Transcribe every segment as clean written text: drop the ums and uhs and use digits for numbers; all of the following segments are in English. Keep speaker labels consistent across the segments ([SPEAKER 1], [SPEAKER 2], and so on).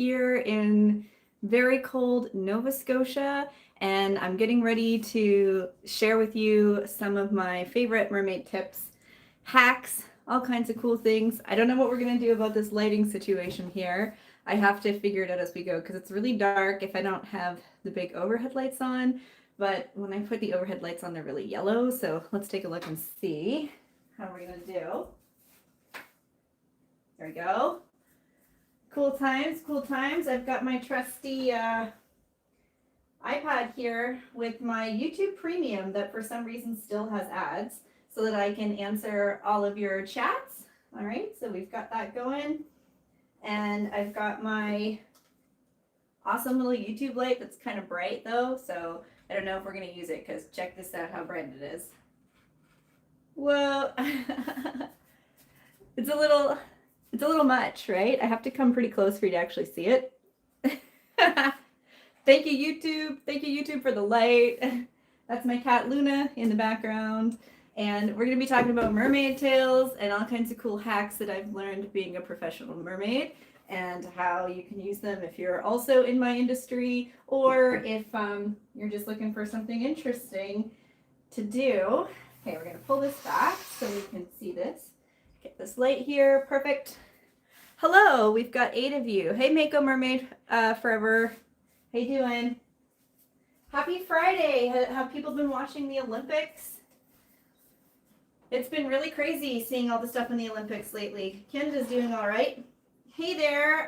[SPEAKER 1] here in very cold Nova Scotia, and I'm getting ready to share with you some of my favorite mermaid tips, hacks, all kinds of cool things. I don't know what we're going to do about this lighting situation here. I have to figure it out as we go because it's really dark if I don't have the big overhead lights on, but when I put the overhead lights on, they're really yellow, so let's take a look and see how we're going to do. There we go. Cool times, cool times. I've got my trusty iPad here with my YouTube Premium that for some reason still has ads so that I can answer all of your chats. All right, so we've got that going. And I've got my awesome little YouTube light that's kind of bright though, so I don't know if we're going to use it because check this out how bright it is. Whoa. It's a little much, right? I have to come pretty close for you to actually see it. Thank you, YouTube. Thank you, YouTube, for the light. That's my cat, Luna, in the background. And we're going to be talking about mermaid tails and all kinds of cool hacks that I've learned being a professional mermaid and how you can use them if you're also in my industry or if you're just looking for something interesting to do. Okay, we're going to pull this back so we can see this. Get this light here. Perfect. Hello, we've got 8 of you. Hey, Mako Mermaid Forever. How you doing? Happy Friday. Have people been watching the Olympics? It's been really crazy seeing all the stuff in the Olympics lately. Canada's doing all right. Hey there,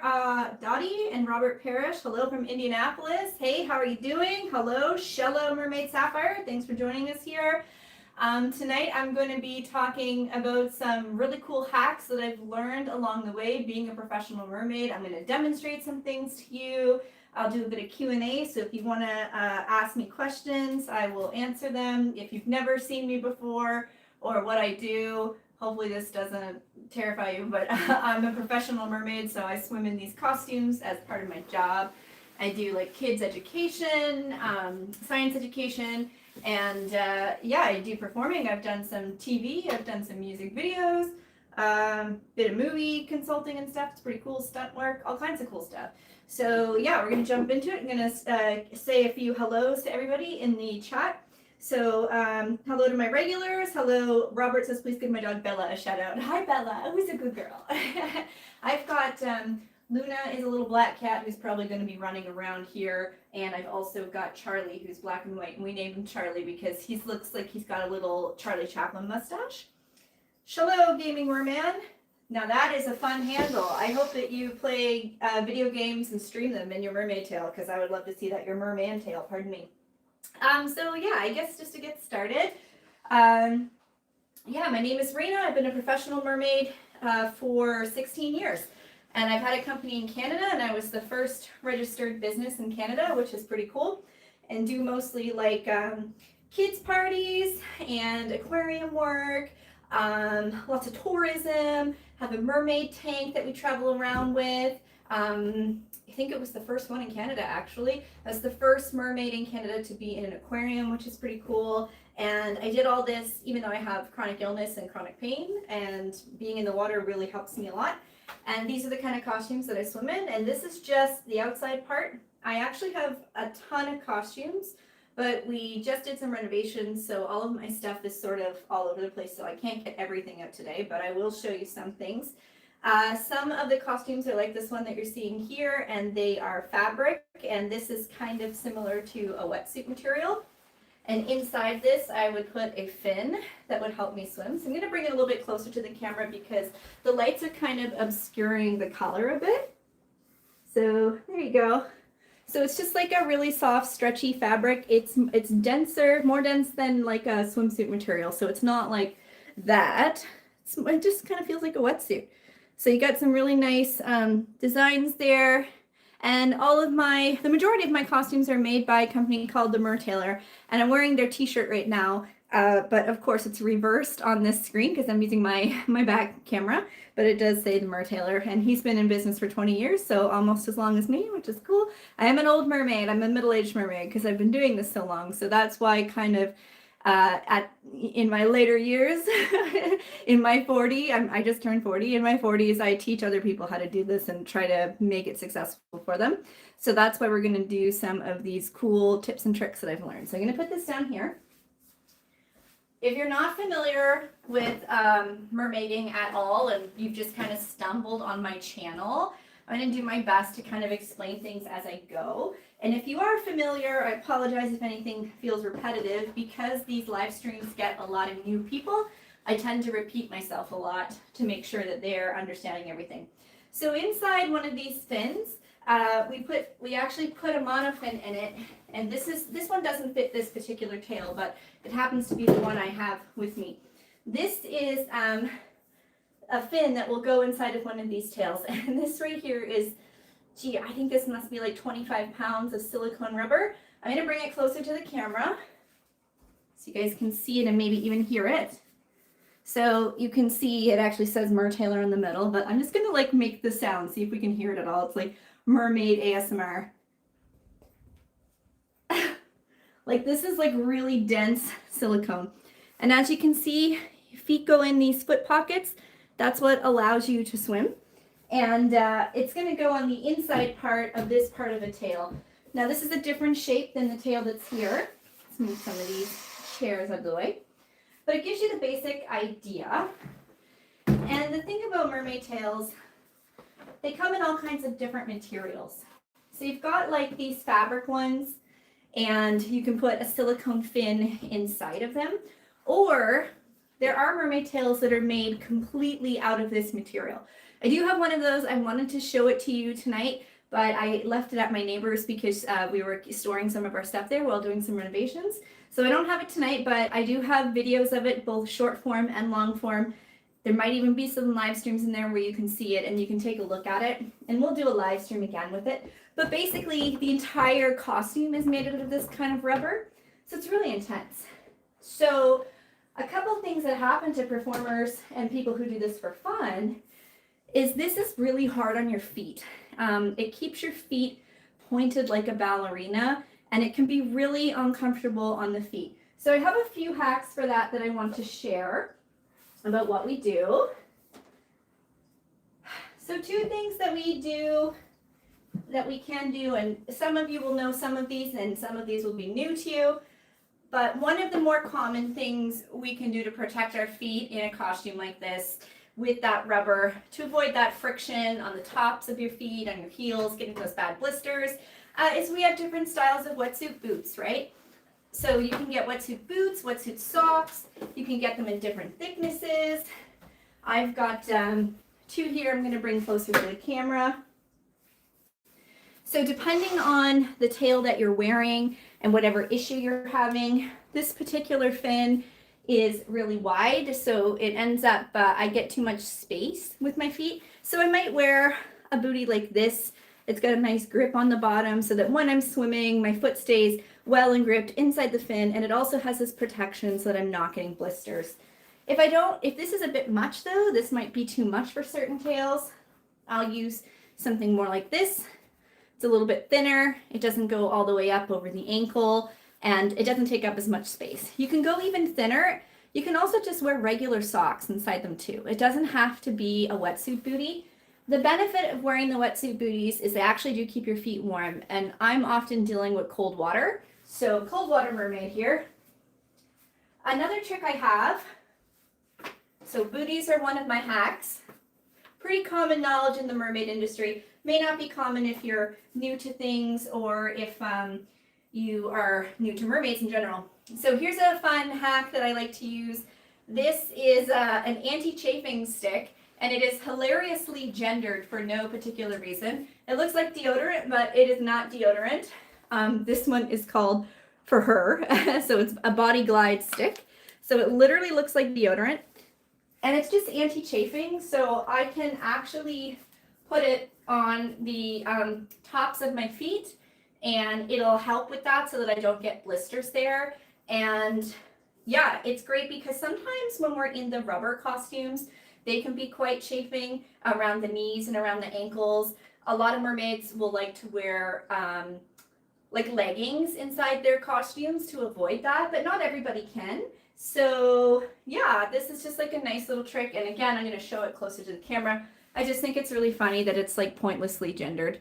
[SPEAKER 1] Dottie and Robert Parrish. Hello from Indianapolis. Hey, how are you doing? Hello, Shello Mermaid Sapphire. Thanks for joining us here. Tonight I'm going to be talking about some really cool hacks that I've learned along the way being a professional mermaid. I'm going to demonstrate some things to you. I'll do a bit of Q&A, so if you want to ask me questions, I will answer them. If you've never seen me before or what I do, hopefully this doesn't terrify you, but I'm a professional mermaid, so I swim in these costumes as part of my job. I do like kids education, science education, and yeah, I do performing. I've done some TV, I've done some music videos, bit of movie consulting and stuff. It's pretty cool, stunt work, all kinds of cool stuff. So yeah, we're gonna jump into it. I'm gonna say a few hellos to everybody in the chat. So hello to my regulars. Hello, Robert says, please give my dog Bella a shout out. Hi Bella, who's a good girl. I've got Luna is a little black cat who's probably going to be running around here, and I've also got Charlie who's black and white, and we named him Charlie because he looks like he's got a little Charlie Chaplin mustache. Hello, Gaming Merman. Now that is a fun handle. I hope that you play video games and stream them in your mermaid tail because I would love to see that, your merman tail, pardon me. So yeah, I guess just to get started, yeah, my name is Raina. I've been a professional mermaid for 16 years. And I've had a company in Canada, and I was the first registered business in Canada, which is pretty cool, and do mostly like kids parties and aquarium work, lots of tourism, have a mermaid tank that we travel around with. I think it was the first one in Canada, actually. I was the first mermaid in Canada to be in an aquarium, which is pretty cool. And I did all this even though I have chronic illness and chronic pain, and being in the water really helps me a lot. And these are the kind of costumes that I swim in, and this is just the outside part. I actually have a ton of costumes, but we just did some renovations, so all of my stuff is sort of all over the place, so I can't get everything out today, but I will show you some things. Some of the costumes are like this one that you're seeing here, and they are fabric, and this is kind of similar to a wetsuit material. And inside this, I would put a fin that would help me swim. So I'm going to bring it a little bit closer to the camera because the lights are kind of obscuring the color a bit. So there you go. So it's just like a really soft, stretchy fabric. It's denser, more dense than like a swimsuit material. So it's not like that. It just kind of feels like a wetsuit. So you got some really nice designs there. And the majority of my costumes are made by a company called the Mertailor, and I'm wearing their t-shirt right now, but of course it's reversed on this screen because I'm using my back camera, but it does say the Mertailor, and he's been in business for 20 years, so almost as long as me, which is cool. I am an old mermaid. I'm a middle-aged mermaid because I've been doing this so long, so that's why kind of In my later years, in my 40, I just turned 40. In my 40s, I teach other people how to do this and try to make it successful for them. So that's why we're going to do some of these cool tips and tricks that I've learned. So I'm going to put this down here. If you're not familiar with mermaiding at all and you've just kind of stumbled on my channel, I'm going to do my best to kind of explain things as I go. And if you are familiar, I apologize if anything feels repetitive, because these live streams get a lot of new people. I tend to repeat myself a lot to make sure that they're understanding everything. So inside one of these fins, we actually put a monofin in it, and this one doesn't fit this particular tail, but it happens to be the one I have with me. This is a fin that will go inside of one of these tails, and this right here is, gee, I think this must be like 25 pounds of silicone rubber. I'm going to bring it closer to the camera so you guys can see it and maybe even hear it. So you can see it actually says Mertailer in the middle, but I'm just going to like make the sound, see if we can hear it at all. It's like mermaid ASMR. Like, this is like really dense silicone. And as you can see, your feet go in these foot pockets. That's what allows you to swim. And it's going to go on the inside part of this part of a tail. Now, this is a different shape than the tail that's here. Let's move some of these chairs out of the way. But it gives you the basic idea. And the thing about mermaid tails, they come in all kinds of different materials. So you've got like these fabric ones, and you can put a silicone fin inside of them. Or there are mermaid tails that are made completely out of this material. I do have one of those. I wanted to show it to you tonight, but I left it at my neighbor's because we were storing some of our stuff there while doing some renovations. So I don't have it tonight, but I do have videos of it, both short form and long form. There might even be some live streams in there where you can see it and you can take a look at it. And we'll do a live stream again with it. But basically, the entire costume is made out of this kind of rubber. So it's really intense. So a couple things that happen to performers and people who do this for fun is this is really hard on your feet. It keeps your feet pointed like a ballerina, and it can be really uncomfortable on the feet. So I have a few hacks for that I want to share about what we do. So two things that we do, that we can do, and some of you will know some of these and some of these will be new to you, but one of the more common things we can do to protect our feet in a costume like this with that rubber, to avoid that friction on the tops of your feet, on your heels, getting those bad blisters, is we have different styles of wetsuit boots, right? So you can get wetsuit boots, wetsuit socks, you can get them in different thicknesses. I've got two here I'm going to bring closer to the camera. So depending on the tail that you're wearing and whatever issue you're having, this particular fin is really wide, so it ends up, I get too much space with my feet. So I might wear a bootie like this. It's got a nice grip on the bottom so that when I'm swimming, my foot stays well and gripped inside the fin, and it also has this protection so that I'm not getting blisters. If this is a bit much though, this might be too much for certain tails, I'll use something more like this. It's a little bit thinner, it doesn't go all the way up over the ankle, and it doesn't take up as much space. You can go even thinner. You can also just wear regular socks inside them too. It doesn't have to be a wetsuit bootie. The benefit of wearing the wetsuit booties is they actually do keep your feet warm, and I'm often dealing with cold water. So cold water mermaid here. Another trick I have, so booties are one of my hacks. Pretty common knowledge in the mermaid industry. May not be common if you're new to things or if you are new to mermaids in general. So here's a fun hack that I like to use. This is an anti-chafing stick, and it is hilariously gendered for no particular reason. It looks like deodorant, but it is not deodorant. This one is called For Her, so it's a body glide stick. So it literally looks like deodorant, and it's just anti-chafing, so I can actually put it on the tops of my feet, and it'll help with that so that I don't get blisters there. And yeah, it's great because sometimes when we're in the rubber costumes, they can be quite chafing around the knees and around the ankles. A lot of mermaids will like to wear like leggings inside their costumes to avoid that, but not everybody can. So yeah, this is just like a nice little trick. And again, I'm going to show it closer to the camera. I just think it's really funny that it's like pointlessly gendered.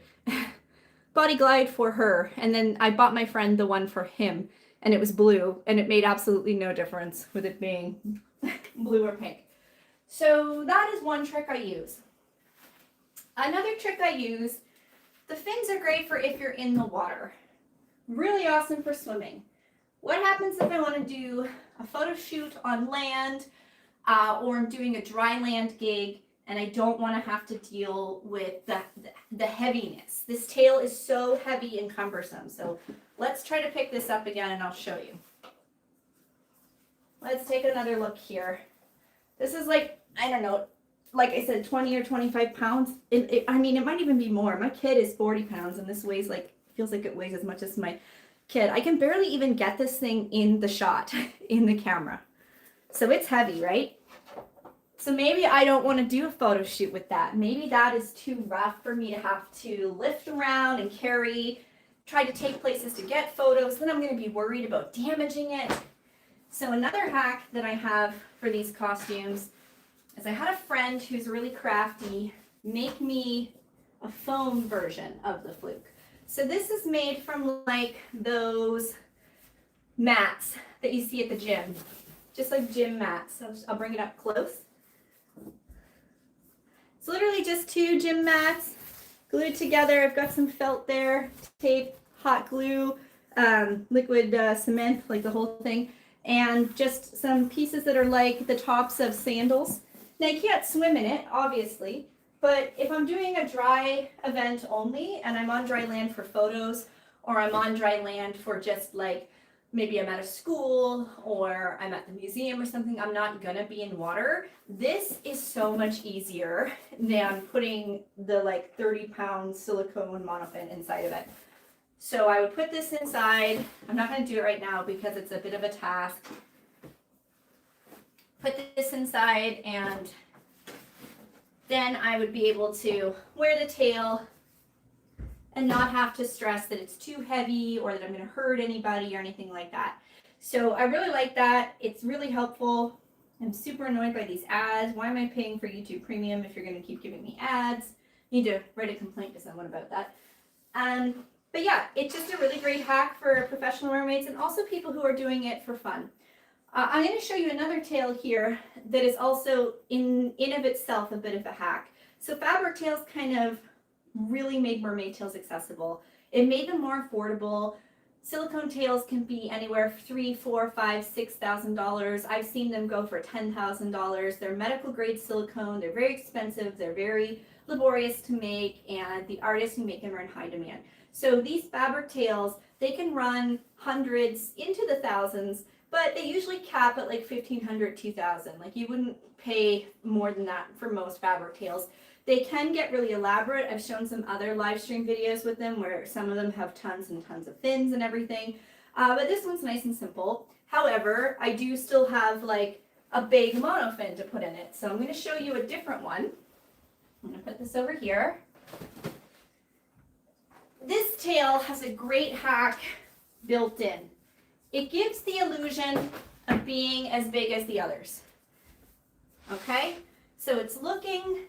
[SPEAKER 1] Body glide for her. And then I bought my friend the one for him, and it was blue, and it made absolutely no difference with it being blue or pink. So that is one trick I use. Another trick I use, the fins are great for if you're in the water. Really awesome for swimming. What happens if I want to do a photo shoot on land or I'm doing a dry land gig and I don't want to have to deal with the heaviness? This tail is so heavy and cumbersome. So let's try to pick this up again and I'll show you. Let's take another look here. This is like, I don't know, like I said, 20 or 25 pounds. I mean, it might even be more. My kid is 40 pounds and this weighs like, feels like it weighs as much as my kid. I can barely even get this thing in the shot, in the camera. So it's heavy, right? So maybe I don't want to do a photo shoot with that. Maybe that is too rough for me to have to lift around and carry, try to take places to get photos. Then I'm going to be worried about damaging it. So another hack that I have for these costumes is I had a friend who's really crafty make me a foam version of the fluke. So this is made from like those mats that you see at the gym, just like gym mats. So I'll bring it up close. It's literally just 2 gym mats glued together. I've got some felt there, tape, hot glue, liquid cement, like the whole thing, and just some pieces that are like the tops of sandals. Now you can't swim in it, obviously, but if I'm doing a dry event only and I'm on dry land for photos, or I'm on dry land for just like, maybe I'm at a school or I'm at the museum or something, I'm not gonna be in water. This is so much easier than putting the like 30-pound silicone monofin inside of it. So I would put this inside. I'm not gonna do it right now because it's a bit of a task. Put this inside and then I would be able to wear the tail and not have to stress that it's too heavy or that I'm going to hurt anybody or anything like that. So I really like that. It's really helpful. I'm super annoyed by these ads. Why am I paying for YouTube Premium if you're going to keep giving me ads? Need to write a complaint to someone about that. But yeah, it's just a really great hack for professional mermaids and also people who are doing it for fun. I'm going to show you another tail here that is also in of itself a bit of a hack. So fabric tails kind of really made mermaid tails accessible. It made them more affordable. Silicone tails can be anywhere $3,000, $4,000, $5,000, $6,000. I've seen them go for $10,000. They're medical grade silicone. They're very expensive. They're very laborious to make, and the artists who make them are in high demand. So these fabric tails, they can run hundreds into the thousands, but they usually cap at like $1,500, $2,000. Like you wouldn't pay more than that for most fabric tails. They can get really elaborate. I've shown some other live stream videos with them where some of them have tons and tons of fins and everything. But this one's nice and simple. However, I do still have like a big monofin to put in it. So I'm going to show you a different one. I'm going to put this over here. This tail has a great hack built in. It gives the illusion of being as big as the others. Okay? So it's looking...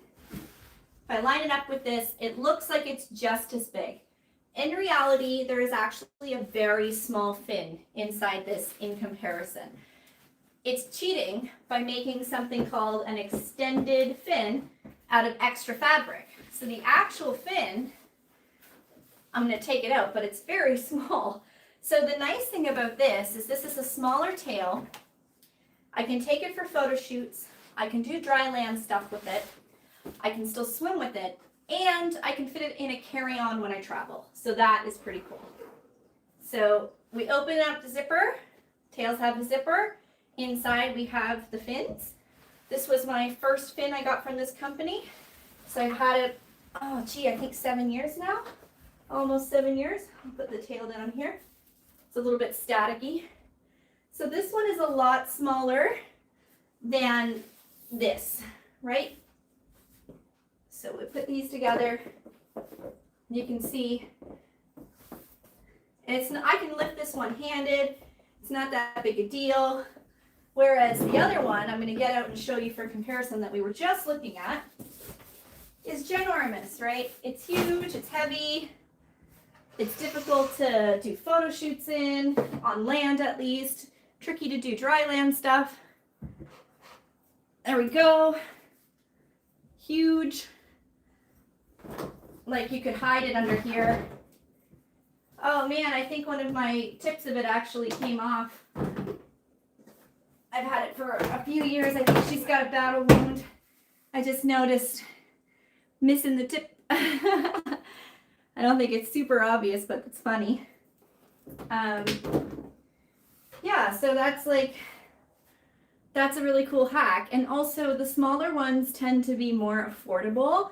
[SPEAKER 1] If I line it up with this, it looks like it's just as big. In reality, there is actually a very small fin inside this in comparison. It's cheating by making something called an extended fin out of extra fabric. So the actual fin, I'm going to take it out, but it's very small. So the nice thing about this is a smaller tail. I can take it for photo shoots. I can do dry land stuff with it. I can still swim with it, and I can fit it in a carry-on when I travel. So that is pretty cool. So we open up the zipper. Tails have a zipper. Inside we have the fins. This was my first fin I got from this company. So I've had it, I think 7 years now. Almost 7 years. I'll put the tail down here. It's a little bit staticky. So this one is a lot smaller than this, right? So we put these together. You can see I can lift this one-handed. It's not that big a deal. Whereas the other one, I'm going to get out and show you for comparison that we were just looking at, is ginormous, right? It's huge, it's heavy, it's difficult to do photo shoots in, on land at least, tricky to do dry land stuff. There we go. Huge. Like you could hide it under here. Oh man, I think one of my tips of it actually came off. I've had it for a few years. I think she's got a battle wound. I just noticed missing the tip. I don't think it's super obvious, but it's funny. Yeah, so that's a really cool hack. And also the smaller ones tend to be more affordable,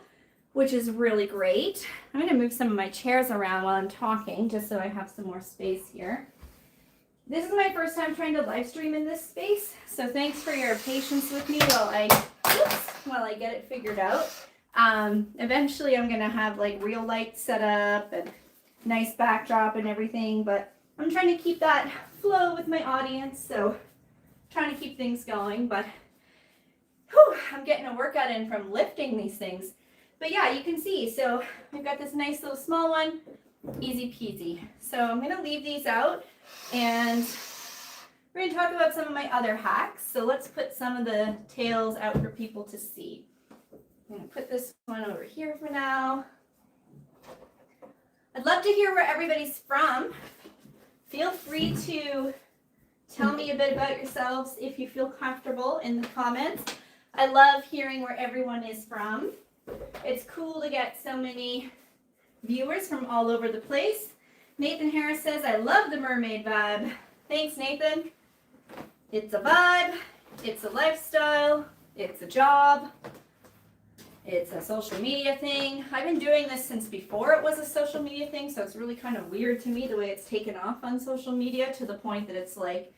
[SPEAKER 1] which is really great. I'm going to move some of my chairs around while I'm talking, just so I have some more space here. This is my first time trying to live stream in this space, so thanks for your patience with me while I get it figured out. Eventually I'm going to have like real lights set up and nice backdrop and everything, but I'm trying to keep that flow with my audience, so trying to keep things going, but I'm getting a workout in from lifting these things. But yeah, you can see, so we've got this nice little small one, easy peasy. So I'm going to leave these out, and we're going to talk about some of my other hacks. So let's put some of the tails out for people to see. I'm going to put this one over here for now. I'd love to hear where everybody's from. Feel free to tell me a bit about yourselves if you feel comfortable in the comments. I love hearing where everyone is from. It's cool to get so many viewers from all over the place. Nathan Harris says, I love the mermaid vibe. Thanks, Nathan. It's a vibe, it's a lifestyle, it's a job, it's a social media thing. I've been doing this since before it was a social media thing, so it's really kind of weird to me the way it's taken off on social media to the point that it's like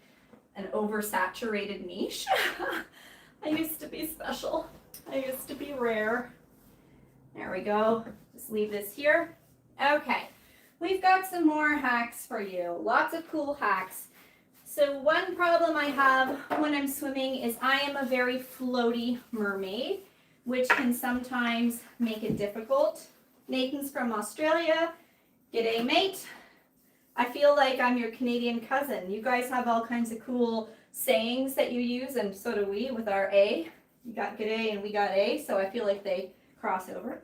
[SPEAKER 1] an oversaturated niche. I used to be special. I used to be rare. There we go. Just leave this here. Okay, we've got some more hacks for you. Lots of cool hacks. So one problem I have when I'm swimming is I am a very floaty mermaid, which can sometimes make it difficult. Nathan's from Australia. G'day, mate. I feel like I'm your Canadian cousin. You guys have all kinds of cool sayings that you use, and so do we with our A. You got g'day and we got A, so I feel like they cross over.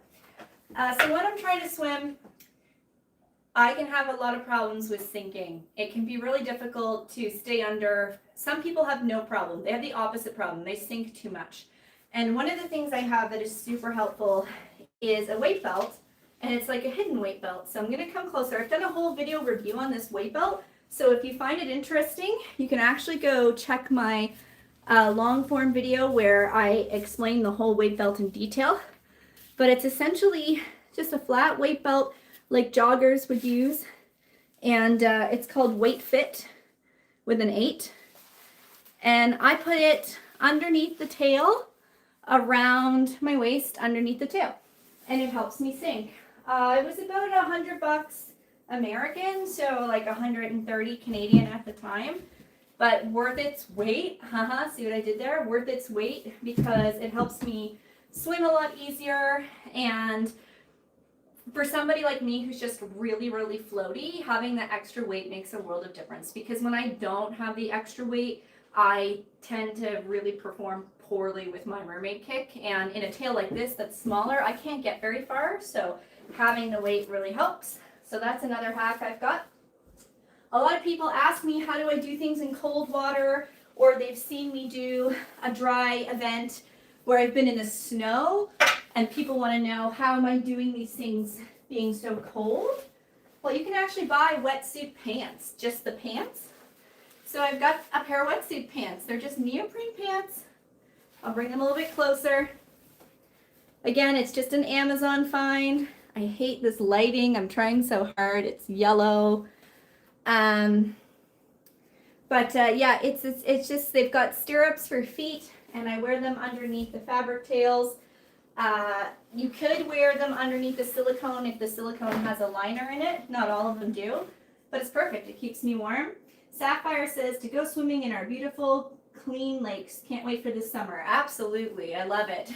[SPEAKER 1] So when I'm trying to swim, I can have a lot of problems with sinking. It can be really difficult to stay under. Some people have no problem. They have the opposite problem. They sink too much. And one of the things I have that is super helpful is a weight belt, and it's like a hidden weight belt. So I'm going to come closer. I've done a whole video review on this weight belt, so if you find it interesting, you can actually go check my long form video where I explain the whole weight belt in detail. But it's essentially just a flat weight belt like joggers would use, and it's called Weight Fit with an 8. And I put it underneath the tail, around my waist, underneath the tail, and it helps me sink. It was about $100 American, so like 130 Canadian at the time, but worth its weight. See what I did there? Worth its weight, because it helps me swim a lot easier. And for somebody like me who's just really, really floaty, having that extra weight makes a world of difference, because when I don't have the extra weight, I tend to really perform poorly with my mermaid kick, and in a tail like this that's smaller, I can't get very far, so having the weight really helps. So that's another hack I've got. A lot of people ask me, how do I do things in cold water, or they've seen me do a dry event where I've been in the snow, and people want to know, how am I doing these things being so cold? Well, you can actually buy wetsuit pants, just the pants. So I've got a pair of wetsuit pants. They're just neoprene pants. I'll bring them a little bit closer. Again, it's just an Amazon find. I hate this lighting. I'm trying so hard. It's yellow. Yeah, it's just, they've got stirrups for feet, and I wear them underneath the fabric tails. You could wear them underneath the silicone if the silicone has a liner in it. Not all of them do. but it's perfect. It keeps me warm. Sapphire says to go swimming in our beautiful, clean lakes. Can't wait for this summer. Absolutely. I love it.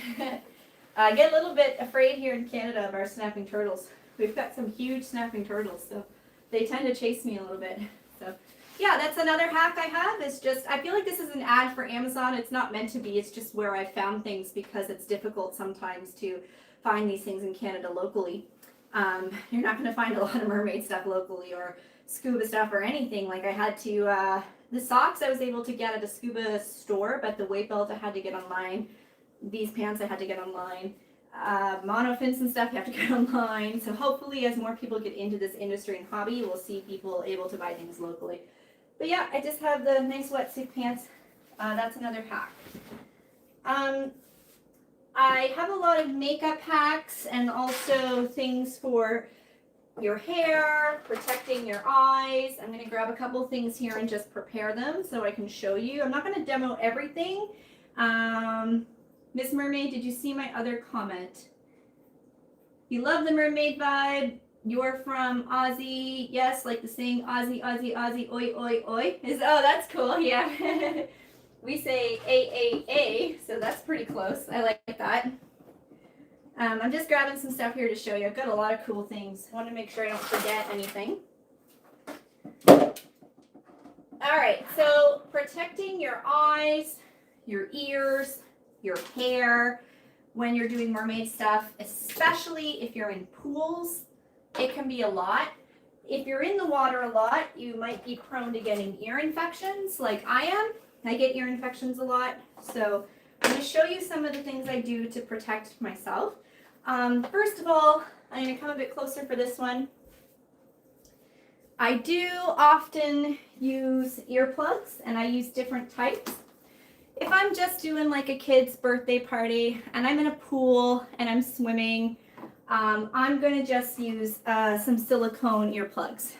[SPEAKER 1] I get a little bit afraid here in Canada of our snapping turtles. We've got some huge snapping turtles, so they tend to chase me a little bit. So yeah, that's another hack I have. Is just, I feel like this is an ad for Amazon. It's not meant to be. It's just where I found things because it's difficult sometimes to find these things in Canada locally. You're not going to find a lot of mermaid stuff locally or scuba stuff or anything. Like I had to, the socks I was able to get at a scuba store, but the weight belt I had to get online. These pants I had to get online. Monofins and stuff you have to get online. So hopefully as more people get into this industry and hobby, we'll see people able to buy things locally. But yeah, I just have the nice wetsuit pants. That's another hack. I have a lot of makeup hacks and also things for your hair, protecting your eyes. I'm going to grab a couple things here and just prepare them so I can show you. I'm not going to demo everything. Miss Mermaid, did you see my other comment? You love the mermaid vibe. You're from Aussie. Yes, like the saying Aussie, Aussie, Aussie, oi, oi, oi. Oh, that's cool. Yeah. We say A, so that's pretty close. I like that. I'm just grabbing some stuff here to show you. I've got a lot of cool things. I want to make sure I don't forget anything. All right, so protecting your eyes, your ears, your hair when you're doing mermaid stuff, especially if you're in pools, it can be a lot. If you're in the water a lot, you might be prone to getting ear infections like I am. I get ear infections a lot, so I'm going to show you some of the things I do to protect myself. First of all, I'm going to come a bit closer for this one. I do often use earplugs, and I use different types. If I'm just doing like a kid's birthday party, and I'm in a pool, and I'm swimming, I'm going to just use some silicone earplugs.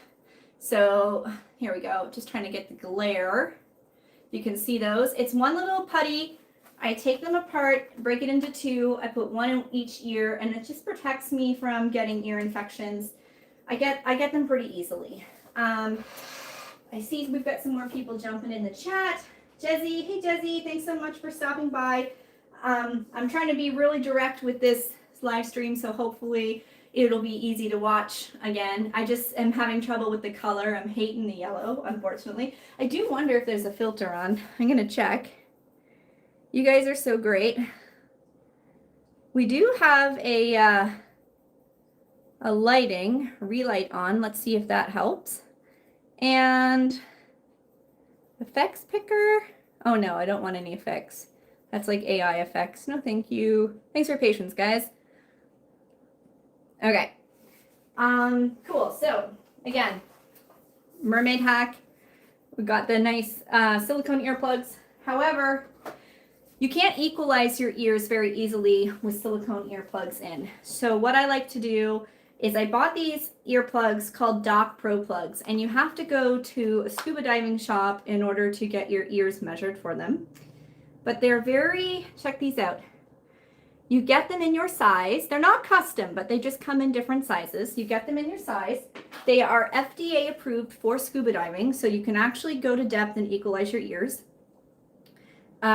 [SPEAKER 1] So here we go, just trying to get the glare. You can see those. It's one little putty. I take them apart, break it into two. I put one in each ear, and it just protects me from getting ear infections. I get them pretty easily. I see we've got some more people jumping in the chat. Jezzy, hey Jezzy, thanks so much for stopping by. I'm trying to be really direct with this live stream, so hopefully it'll be easy to watch again. I just am having trouble with the color. I'm hating the yellow, unfortunately. I do wonder if there's a filter on. I'm gonna check. You guys are so great. We do have a lighting, relight on. Let's see if that helps. And effects picker. Oh no, I don't want any effects. That's like AI effects. No, thank you. Thanks for your patience, guys. Okay. Cool. So again, mermaid hack. We got the nice silicone earplugs. However, you can't equalize your ears very easily with silicone earplugs in. So what I like to do is I bought these earplugs called Doc Pro plugs, and you have to go to a scuba diving shop in order to get your ears measured for them. But they're very, check these out. You get them in your size. They're not custom, but they just come in different sizes. You get them in your size. They are FDA approved for scuba diving, so you can actually go to depth and equalize your ears.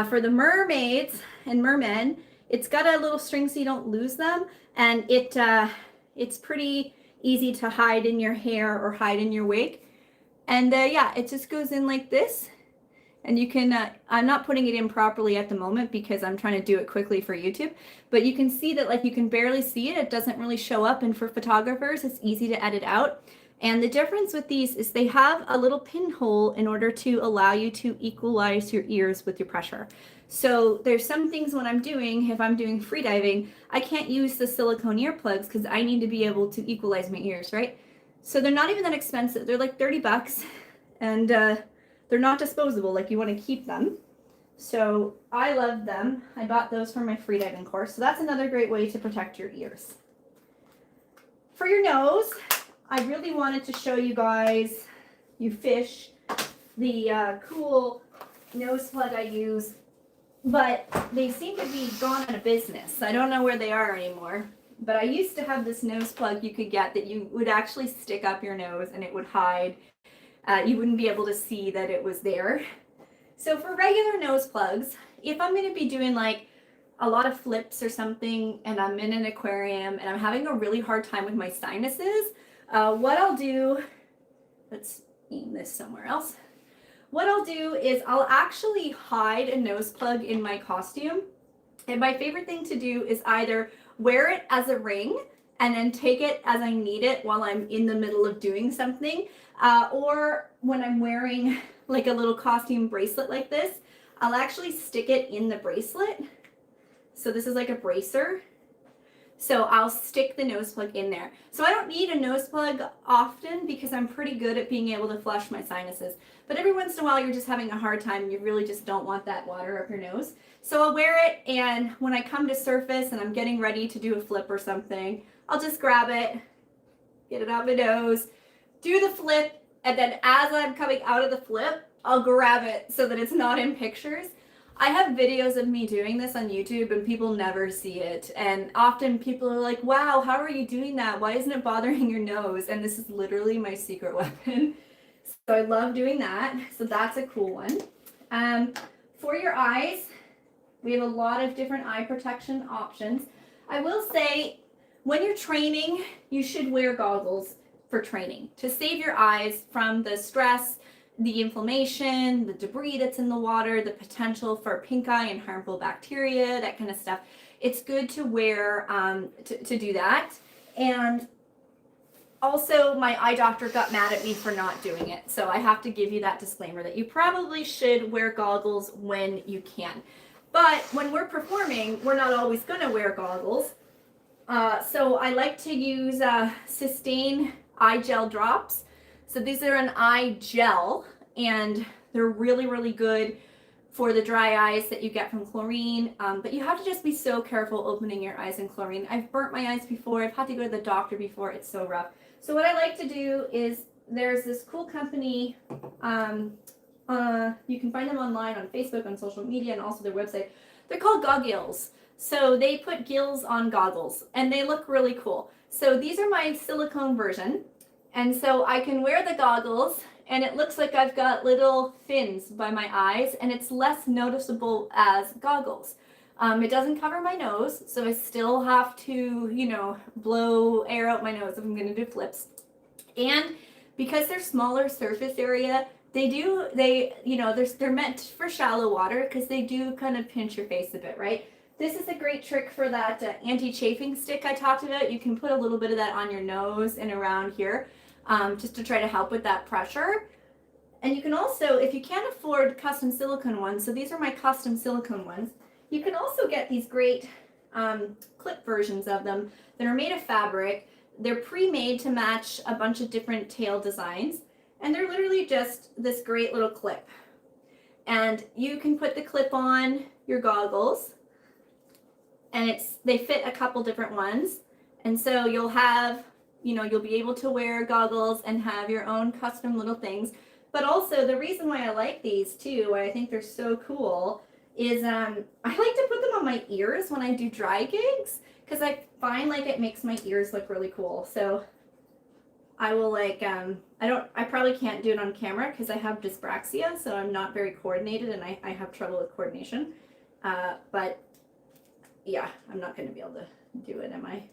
[SPEAKER 1] For the mermaids and mermen, it's got a little string so you don't lose them, and it's pretty easy to hide in your hair or hide in your wig. And yeah, it just goes in like this. And you can, I'm not putting it in properly at the moment because I'm trying to do it quickly for YouTube, but you can see that like you can barely see it. It doesn't really show up, and for photographers, it's easy to edit out. And the difference with these is they have a little pinhole in order to allow you to equalize your ears with your pressure. So there's some things when I'm doing, if I'm doing free diving, I can't use the silicone earplugs because I need to be able to equalize my ears, right? So they're not even that expensive. They're like 30 bucks, and they're not disposable, like you want to keep them. So I love them. I bought those for my freediving course. So that's another great way to protect your ears. For your nose, I really wanted to show you guys, you fish, the cool nose plug I use, but they seem to be gone out of business. I don't know where they are anymore. but I used to have this nose plug you could get that you would actually stick up your nose and it would hide. You wouldn't be able to see that it was there. So for regular nose plugs, if I'm going to be doing like a lot of flips or something and I'm in an aquarium and I'm having a really hard time with my sinuses, what I'll do, let's aim this somewhere else. What I'll do is I'll actually hide a nose plug in my costume. And my favorite thing to do is either wear it as a ring and then take it as I need it while I'm in the middle of doing something. Or when I'm wearing like a little costume bracelet like this, I'll actually stick it in the bracelet. So this is like a bracer. So I'll stick the nose plug in there. So I don't need a nose plug often because I'm pretty good at being able to flush my sinuses. But every once in a while you're just having a hard time and you really just don't want that water up your nose. So I'll wear it, and when I come to surface and I'm getting ready to do a flip or something, I'll just grab it, get it out my nose, do the flip, and then as I'm coming out of the flip, I'll grab it so that it's not in pictures. I have videos of me doing this on YouTube and people never see it. And often people are like, wow, how are you doing that? Why isn't it bothering your nose? And this is literally my secret weapon. So I love doing that. So that's a cool one. For your eyes, we have a lot of different eye protection options. I will say, when you're training, you should wear goggles for training to save your eyes from the stress, the inflammation, the debris that's in the water, the potential for pink eye and harmful bacteria, that kind of stuff. It's good to wear, to do that. And also, my eye doctor got mad at me for not doing it. So I have to give you that disclaimer that you probably should wear goggles when you can. But when we're performing, we're not always going to wear goggles. So I like to use Sustain eye gel drops. So these are an eye gel, and they're really, really good for the dry eyes that you get from chlorine. But you have to just be so careful opening your eyes in chlorine. I've burnt my eyes before. I've had to go to the doctor before. It's so rough. So what I like to do is, there's this cool company. You can find them online on Facebook, on social media, and also their website. They're called Goggles. So they put gills on goggles, and they look really cool. So these are my silicone version. And so I can wear the goggles, and it looks like I've got little fins by my eyes, and it's less noticeable as goggles. It doesn't cover my nose, so I still have to, you know, blow air out my nose if I'm going to do flips. And because they're smaller surface area, they're meant for shallow water because they do kind of pinch your face a bit, right? This is a great trick for that anti-chafing stick I talked about. You can put a little bit of that on your nose and around here just to try to help with that pressure. And you can also, if you can't afford custom silicone ones, so these are my custom silicone ones, you can also get these great clip versions of them that are made of fabric. They're pre-made to match a bunch of different tail designs, and they're literally just this great little clip. And you can put the clip on your goggles, and they fit a couple different ones. And so you'll have, you'll be able to wear goggles and have your own custom little things. But also the reason why I like these too, why I think they're so cool, is I like to put them on my ears when I do dry gigs, because I find like it makes my ears look really cool. So I will I probably can't do it on camera because I have dyspraxia, so I'm not very coordinated, and I have trouble with coordination. But yeah, I'm not going to be able to do it, am I?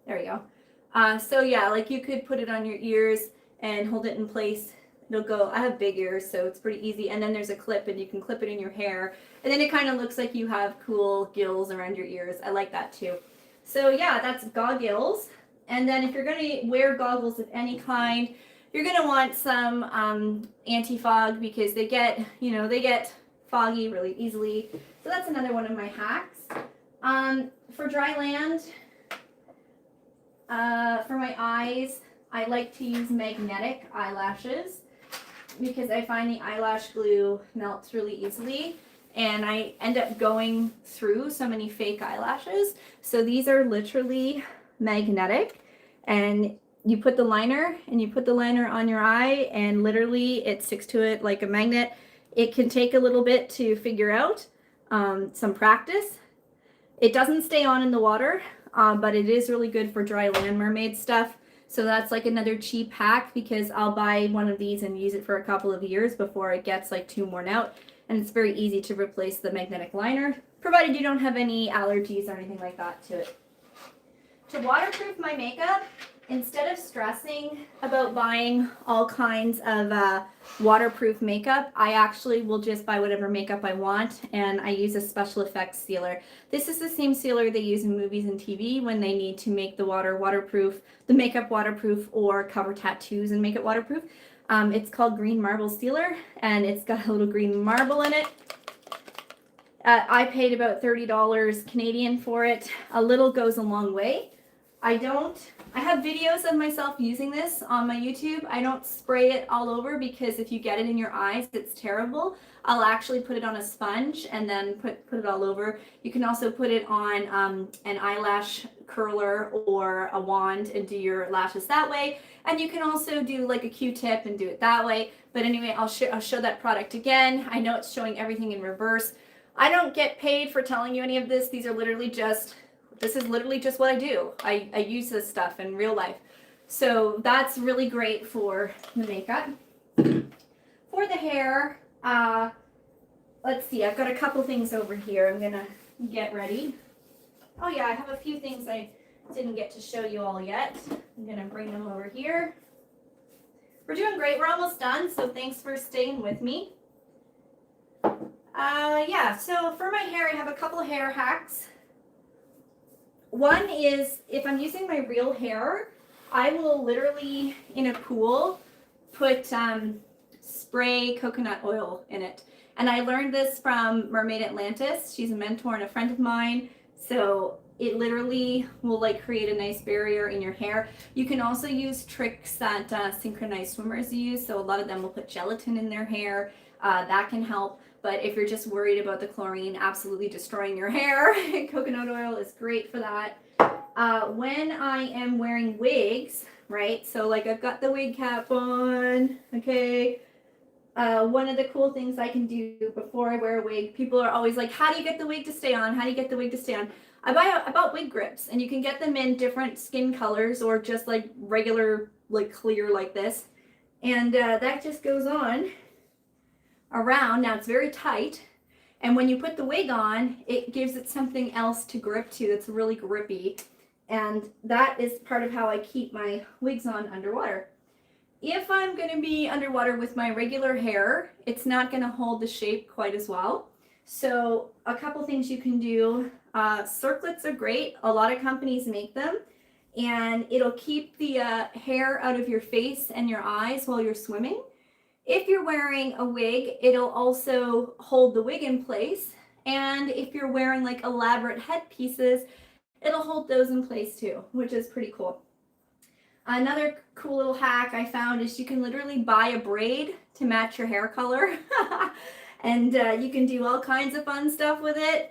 [SPEAKER 1] There we go. So yeah, like you could put it on your ears and hold it in place. It'll go. I have big ears, so it's pretty easy. And then there's a clip, and you can clip it in your hair, and then it kind of looks like you have cool gills around your ears. I like that too. So yeah, that's goggles. And then if you're going to wear goggles of any kind, you're going to want some anti-fog, because they get foggy really easily. So that's another one of my hacks. For dry land, for my eyes, I like to use magnetic eyelashes because I find the eyelash glue melts really easily, and I end up going through so many fake eyelashes. So these are literally magnetic, and you put the liner on your eye, and literally it sticks to it like a magnet. It can take a little bit to figure out, some practice. It doesn't stay on in the water. but it is really good for dry land mermaid stuff. So that's like another cheap hack, because I'll buy one of these and use it for a couple of years before it gets like too worn out. And it's very easy to replace the magnetic liner, provided you don't have any allergies or anything like that to it. To waterproof my makeup, instead of stressing about buying all kinds of waterproof makeup, I actually will just buy whatever makeup I want, and I use a special effects sealer. This is the same sealer they use in movies and TV when they need to make the waterproof, the makeup waterproof, or cover tattoos and make it waterproof. It's called Green Marble Sealer, and it's got a little green marble in it. I paid about $30 Canadian for it. A little goes a long way. I have videos of myself using this on my YouTube. I don't spray it all over, because if you get it in your eyes, it's terrible. I'll actually put it on a sponge and then put it all over. You can also put it on an eyelash curler or a wand and do your lashes that way. And you can also do like a Q-tip and do it that way. But anyway, I'll show that product again. I know it's showing everything in reverse. I don't get paid for telling you any of this. This is literally just what I do. I use this stuff in real life. So that's really great for the makeup. For the hair, let's see, I've got a couple things over here. I'm gonna get ready. Oh yeah, I have a few things I didn't get to show you all yet. I'm gonna bring them over here. We're doing great, we're almost done, so thanks for staying with me. Yeah, so for my hair, I have a couple hair hacks. One is, if I'm using my real hair, I will literally, in a pool, put spray coconut oil in it. And I learned this from Mermaid Atlantis. She's a mentor and a friend of mine. So it literally will like create a nice barrier in your hair. You can also use tricks that synchronized swimmers use. So a lot of them will put gelatin in their hair. That can help. But if you're just worried about the chlorine absolutely destroying your hair, coconut oil is great for that. When I am wearing wigs, right? So like I've got the wig cap on, okay? One of the cool things I can do before I wear a wig, people are always like, how do you get the wig to stay on? How do you get the wig to stay on? I bought wig grips, and you can get them in different skin colors or just like regular, like clear like this. And that just goes on around. Now it's very tight, and when you put the wig on, it gives it something else to grip to that's really grippy, and that is part of how I keep my wigs on underwater. If I'm going to be underwater with my regular hair, it's not going to hold the shape quite as well. So a couple things you can do. Circlets are great. A lot of companies make them, and it'll keep the hair out of your face and your eyes while you're swimming. If you're wearing a wig, it'll also hold the wig in place. And if you're wearing like elaborate headpieces, it'll hold those in place too, which is pretty cool. Another cool little hack I found is you can literally buy a braid to match your hair color. And you can do all kinds of fun stuff with it.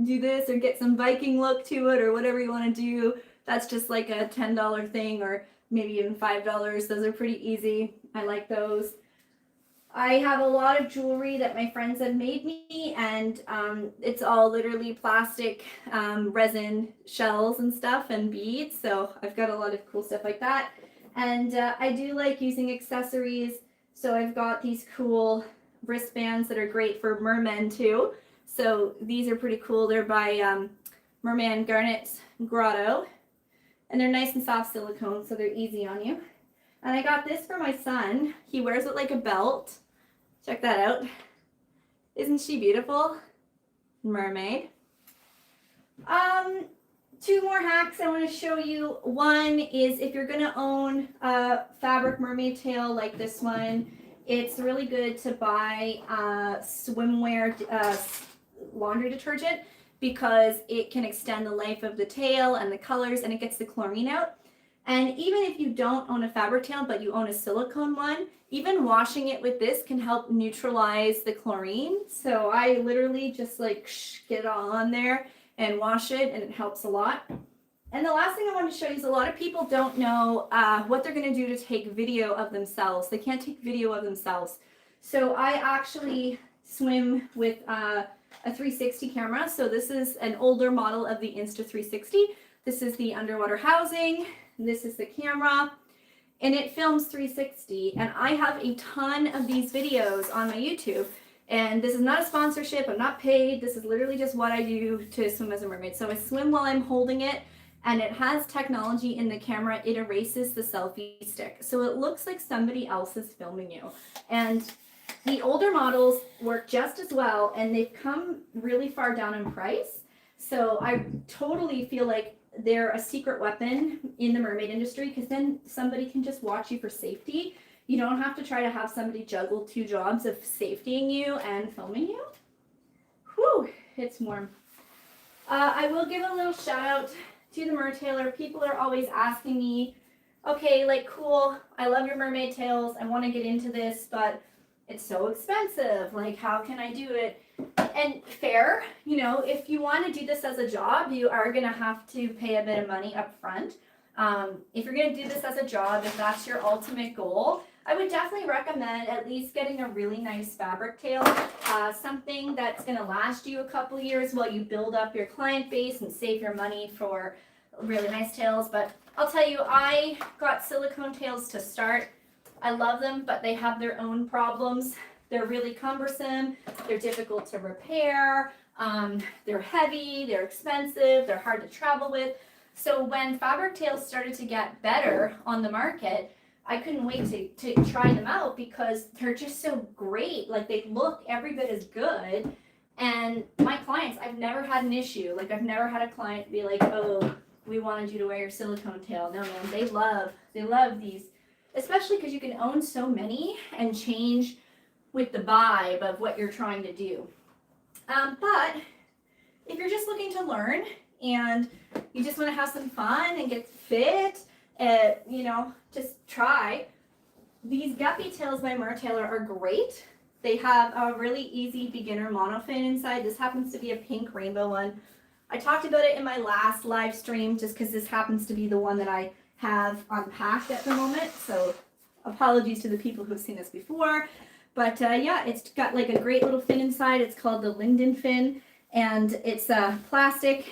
[SPEAKER 1] Do this or get some Viking look to it or whatever you want to do. That's just like a $10 thing, or maybe even $5. Those are pretty easy. I like those. I have a lot of jewelry that my friends have made me, and it's all literally plastic resin shells and stuff and beads. So I've got a lot of cool stuff like that. And I do like using accessories. So I've got these cool wristbands that are great for mermen too. So these are pretty cool. They're by Merman Garnet's Grotto. And they're nice and soft silicone, so they're easy on you. And I got this for my son. He wears it like a belt. Check that out. Isn't she beautiful? Mermaid. Two more hacks I want to show you. One is if you're going to own a fabric mermaid tail like this one, it's really good to buy swimwear laundry detergent, because it can extend the life of the tail and the colors, and it gets the chlorine out. And even if you don't own a fabric tail, but you own a silicone one, even washing it with this can help neutralize the chlorine. So I literally just like get it all on there and wash it, and it helps a lot. And the last thing I want to show you is a lot of people don't know what they're going to do to take video of themselves. They can't take video of themselves. So I actually swim with a 360 camera. So this is an older model of the Insta360. This is the underwater housing. This is the camera. And it films 360. And I have a ton of these videos on my YouTube. And this is not a sponsorship. I'm not paid. This is literally just what I do to swim as a mermaid. So I swim while I'm holding it. And it has technology in the camera. It erases the selfie stick. So it looks like somebody else is filming you. And the older models work just as well. And they've come really far down in price. So I totally feel like they're a secret weapon in the mermaid industry, because then somebody can just watch you for safety. You don't have to try to have somebody juggle two jobs of safetying you and filming you. Whew, it's warm. I will give a little shout out to the Mertailor. People are always asking me, okay, like, cool, I love your mermaid tails. I want to get into this, but it's so expensive. Like, how can I do it? And fair, you know, if you want to do this as a job, you are going to have to pay a bit of money up front. If you're going to do this as a job, if that's your ultimate goal, I would definitely recommend at least getting a really nice fabric tail, something that's going to last you a couple years while you build up your client base and save your money for really nice tails. But I'll tell you, I got silicone tails to start. I love them, but they have their own problems. They're really cumbersome. They're difficult to repair. They're heavy. They're expensive. They're hard to travel with. So when fabric tails started to get better on the market, I couldn't wait to try them out, because they're just so great. Like, they look every bit as good. And my clients, I've never had an issue. Like, I've never had a client be like, oh, we wanted you to wear your silicone tail. No, man, they love these, especially because you can own so many and change with the vibe of what you're trying to do. But if you're just looking to learn and you just want to have some fun and get fit, you know, just try. These Guppy Tails by Mertailor are great. They have a really easy beginner monofin inside. This happens to be a pink rainbow one. I talked about it in my last live stream just because this happens to be the one that I have unpacked at the moment. So apologies to the people who've seen this before. But yeah, it's got like a great little fin inside. It's called the Linden fin. And it's plastic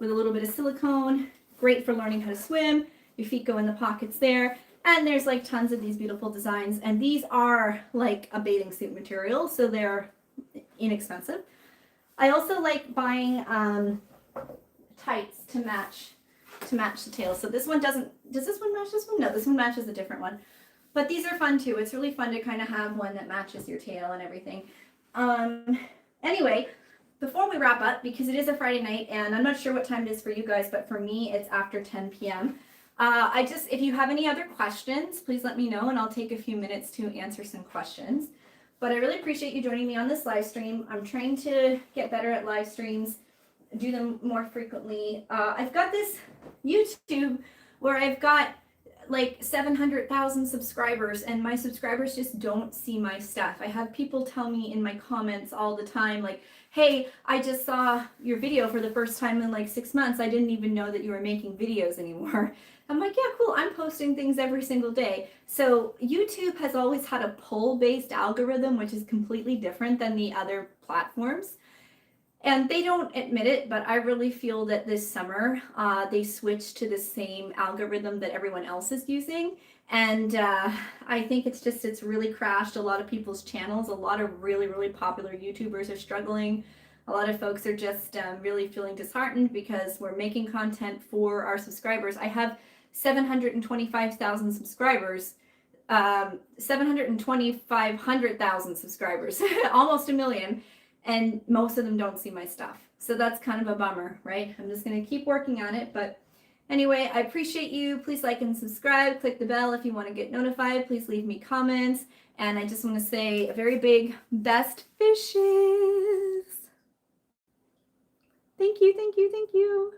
[SPEAKER 1] with a little bit of silicone. Great for learning how to swim. Your feet go in the pockets there. And there's like tons of these beautiful designs. And these are like a bathing suit material, so they're inexpensive. I also like buying tights to match the tail. So this one does this one match this one? No, this one matches a different one. But these are fun too. It's really fun to kind of have one that matches your tail and everything. Anyway, before we wrap up, because it is a Friday night and I'm not sure what time it is for you guys, but for me, it's after 10 p.m. If you have any other questions, please let me know and I'll take a few minutes to answer some questions. But I really appreciate you joining me on this live stream. I'm trying to get better at live streams, do them more frequently. I've got this YouTube where I've got like 700,000 subscribers and my subscribers just don't see my stuff. I have people tell me in my comments all the time, like, hey, I just saw your video for the first time in like 6 months. I didn't even know that you were making videos anymore. I'm like, yeah, cool. I'm posting things every single day. So YouTube has always had a pull-based algorithm, which is completely different than the other platforms. And they don't admit it, but I really feel that this summer they switched to the same algorithm that everyone else is using. And I think it's really crashed a lot of people's channels. A lot of really, really popular YouTubers are struggling. A lot of folks are just really feeling disheartened because we're making content for our subscribers. I have 725,000 subscribers, 725,000 subscribers, almost a million. And most of them don't see my stuff. So that's kind of a bummer, right? I'm just going to keep working on it. But anyway, I appreciate you. Please like and subscribe. Click the bell if you want to get notified. Please leave me comments. And I just want to say a very big best fishes. Thank you, thank you, thank you.